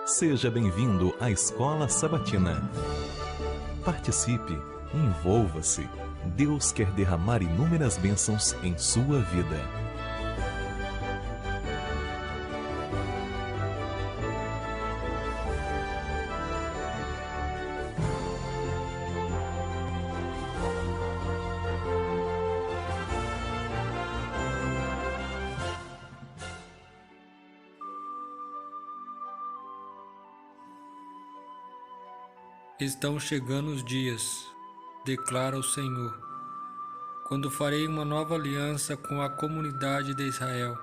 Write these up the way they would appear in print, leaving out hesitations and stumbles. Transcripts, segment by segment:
Seja bem-vindo à Escola Sabatina. Participe, envolva-se. Deus quer derramar inúmeras bênçãos em sua vida. Estão chegando os dias, declara o Senhor, quando farei uma nova aliança com a comunidade de Israel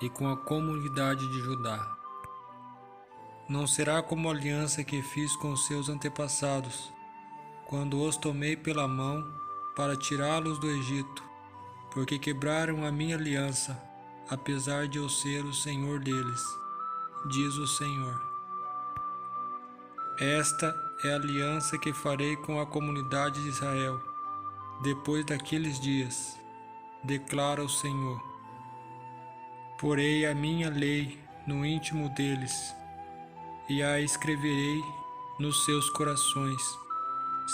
e com a comunidade de Judá. Não será como a aliança que fiz com seus antepassados, quando os tomei pela mão para tirá-los do Egito, porque quebraram a minha aliança, apesar de eu ser o Senhor deles, diz o Senhor. Esta é a aliança que farei com a comunidade de Israel, depois daqueles dias, declara o Senhor. Porei a minha lei no íntimo deles, e a escreverei nos seus corações.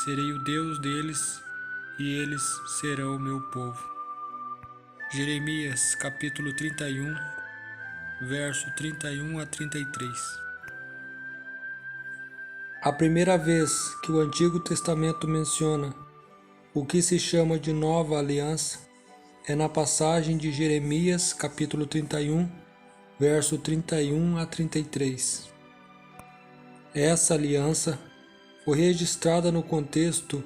Serei o Deus deles, e eles serão o meu povo. Jeremias, capítulo 31, verso 31 a 33. A primeira vez que o Antigo Testamento menciona o que se chama de Nova Aliança é na passagem de Jeremias, capítulo 31, verso 31 a 33. Essa aliança foi registrada no contexto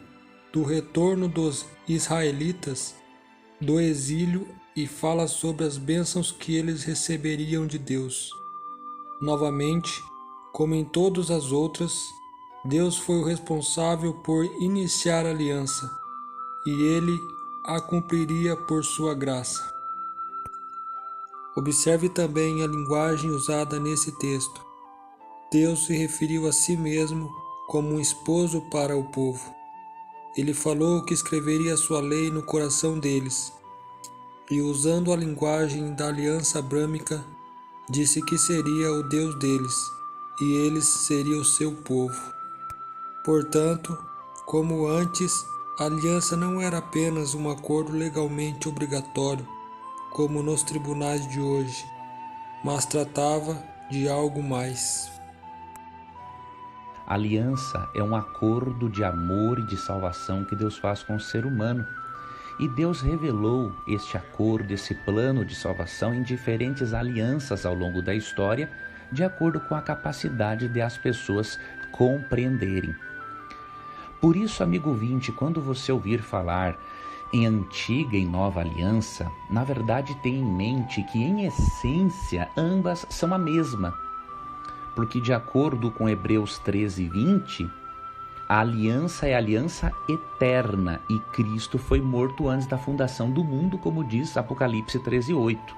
do retorno dos israelitas do exílio e fala sobre as bênçãos que eles receberiam de Deus. Novamente, como em todas as outras, Deus foi o responsável por iniciar a aliança, e Ele a cumpriria por sua graça. Observe também a linguagem usada nesse texto. Deus se referiu a si mesmo como um esposo para o povo. Ele falou que escreveria sua lei no coração deles, e usando a linguagem da aliança abrâmica, disse que seria o Deus deles, e eles seriam o seu povo. Portanto, como antes, a aliança não era apenas um acordo legalmente obrigatório, como nos tribunais de hoje, mas tratava de algo mais. A aliança é um acordo de amor e de salvação que Deus faz com o ser humano. E Deus revelou este acordo, esse plano de salvação em diferentes alianças ao longo da história, de acordo com a capacidade de as pessoas compreenderem. Por isso, amigo ouvinte, quando você ouvir falar em antiga e nova aliança, na verdade tenha em mente que, em essência, ambas são a mesma. Porque, de acordo com Hebreus 13:20, a aliança é aliança eterna e Cristo foi morto antes da fundação do mundo, como diz Apocalipse 13:8.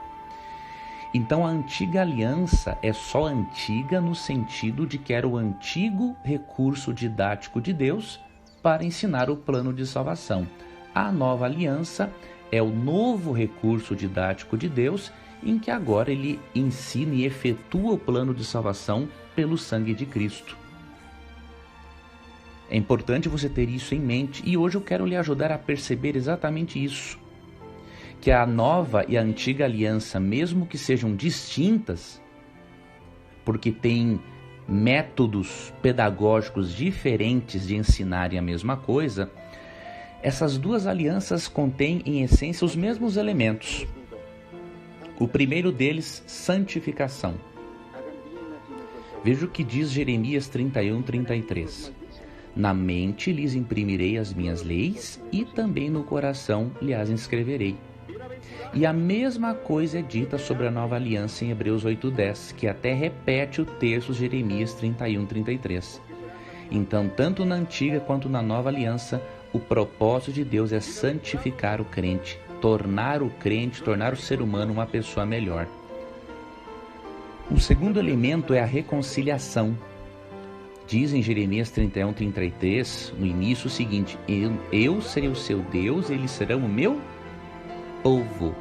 Então, a antiga aliança é só antiga no sentido de que era o antigo recurso didático de Deus para ensinar o plano de salvação. A nova aliança é o novo recurso didático de Deus, em que agora ele ensina e efetua o plano de salvação pelo sangue de Cristo. É importante você ter isso em mente, e hoje eu quero lhe ajudar a perceber exatamente isso. Que a nova e a antiga aliança, mesmo que sejam distintas, porque têm métodos pedagógicos diferentes de ensinarem a mesma coisa, essas duas alianças contêm em essência os mesmos elementos. O primeiro deles, santificação. Veja o que diz Jeremias 31:33. Na mente lhes imprimirei as minhas leis e também no coração lhes inscreverei. E a mesma coisa é dita sobre a nova aliança em Hebreus 8:10, que até repete o texto de Jeremias 31:33. Então, tanto na antiga quanto na nova aliança, o propósito de Deus é santificar o crente, tornar o ser humano uma pessoa melhor. O segundo elemento é a reconciliação. Diz em Jeremias 31:33, no início, o seguinte: Eu serei o seu Deus, eles serão o meu povo.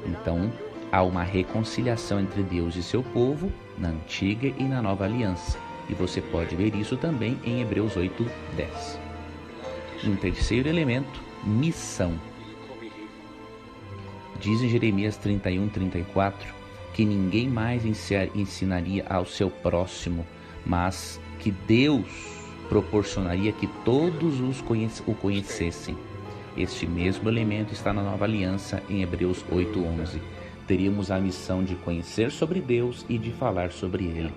Então, há uma reconciliação entre Deus e seu povo, na antiga e na nova aliança. E você pode ver isso também em Hebreus 8:10. Um terceiro elemento, missão. Diz em Jeremias 31:34 que ninguém mais ensinaria ao seu próximo, mas que Deus proporcionaria que todos o conhecessem. Este mesmo elemento está na nova aliança em Hebreus 8:11. Teríamos a missão de conhecer sobre Deus e de falar sobre Ele.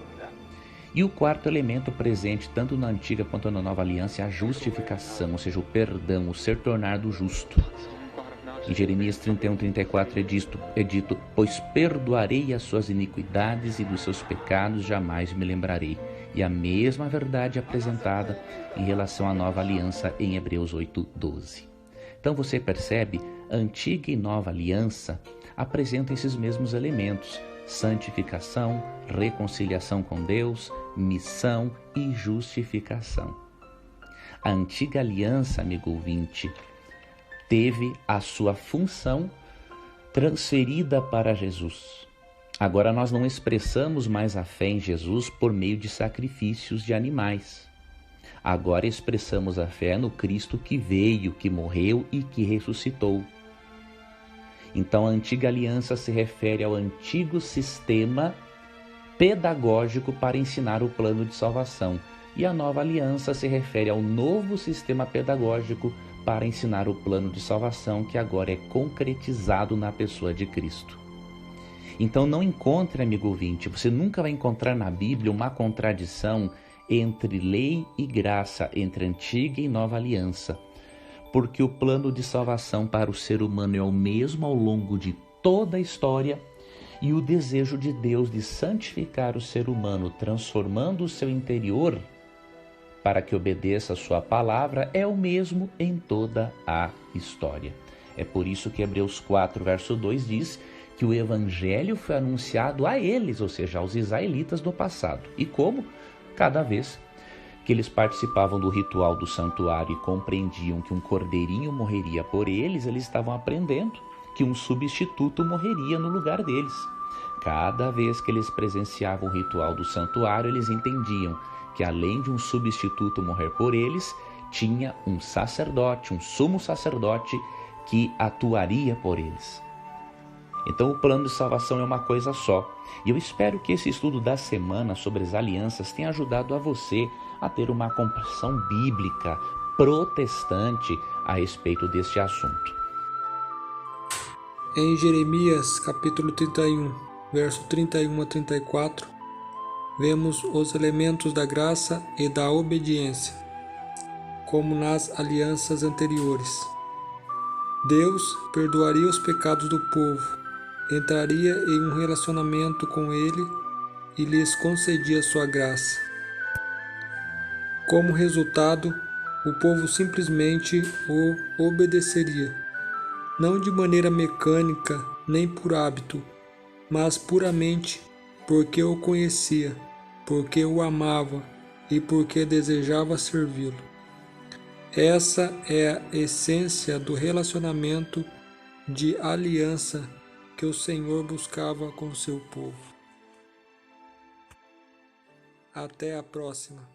E o quarto elemento presente tanto na antiga quanto na nova aliança é a justificação, ou seja, o perdão, o ser tornado justo. Em Jeremias 31:34 é dito: pois perdoarei as suas iniquidades e dos seus pecados jamais me lembrarei. E a mesma verdade apresentada em relação à nova aliança em Hebreus 8:12. Então você percebe, antiga e nova aliança apresentam esses mesmos elementos: santificação, reconciliação com Deus, missão e justificação. A antiga aliança, amigo ouvinte, teve a sua função transferida para Jesus. Agora nós não expressamos mais a fé em Jesus por meio de sacrifícios de animais. Agora expressamos a fé no Cristo que veio, que morreu e que ressuscitou. Então a antiga aliança se refere ao antigo sistema pedagógico para ensinar o plano de salvação, e a nova aliança se refere ao novo sistema pedagógico para ensinar o plano de salvação que agora é concretizado na pessoa de Cristo. Então não encontre, amigo ouvinte, você nunca vai encontrar na Bíblia uma contradição entre lei e graça, entre antiga e nova aliança, porque o plano de salvação para o ser humano é o mesmo ao longo de toda a história, e o desejo de Deus de santificar o ser humano, transformando o seu interior para que obedeça a sua palavra, é o mesmo em toda a história. É por isso que Hebreus 4, verso 2 diz que o evangelho foi anunciado a eles, ou seja, aos israelitas do passado. E como, cada vez que eles participavam do ritual do santuário e compreendiam que um cordeirinho morreria por eles, eles estavam aprendendo que um substituto morreria no lugar deles. Cada vez que eles presenciavam o ritual do santuário, eles entendiam que além de um substituto morrer por eles, tinha um sacerdote, um sumo sacerdote que atuaria por eles. Então o plano de salvação é uma coisa só. E eu espero que esse estudo da semana sobre as alianças tenha ajudado a você a ter uma compreensão bíblica protestante a respeito deste assunto. Em Jeremias capítulo 31, verso 31 a 34, vemos os elementos da graça e da obediência, como nas alianças anteriores. Deus perdoaria os pecados do povo, entraria em um relacionamento com ele e lhes concedia sua graça. Como resultado, o povo simplesmente o obedeceria, não de maneira mecânica nem por hábito, mas puramente porque o conhecia, porque o amava e porque desejava servi-lo. Essa é a essência do relacionamento de aliança que o Senhor buscava com seu povo. Até a próxima.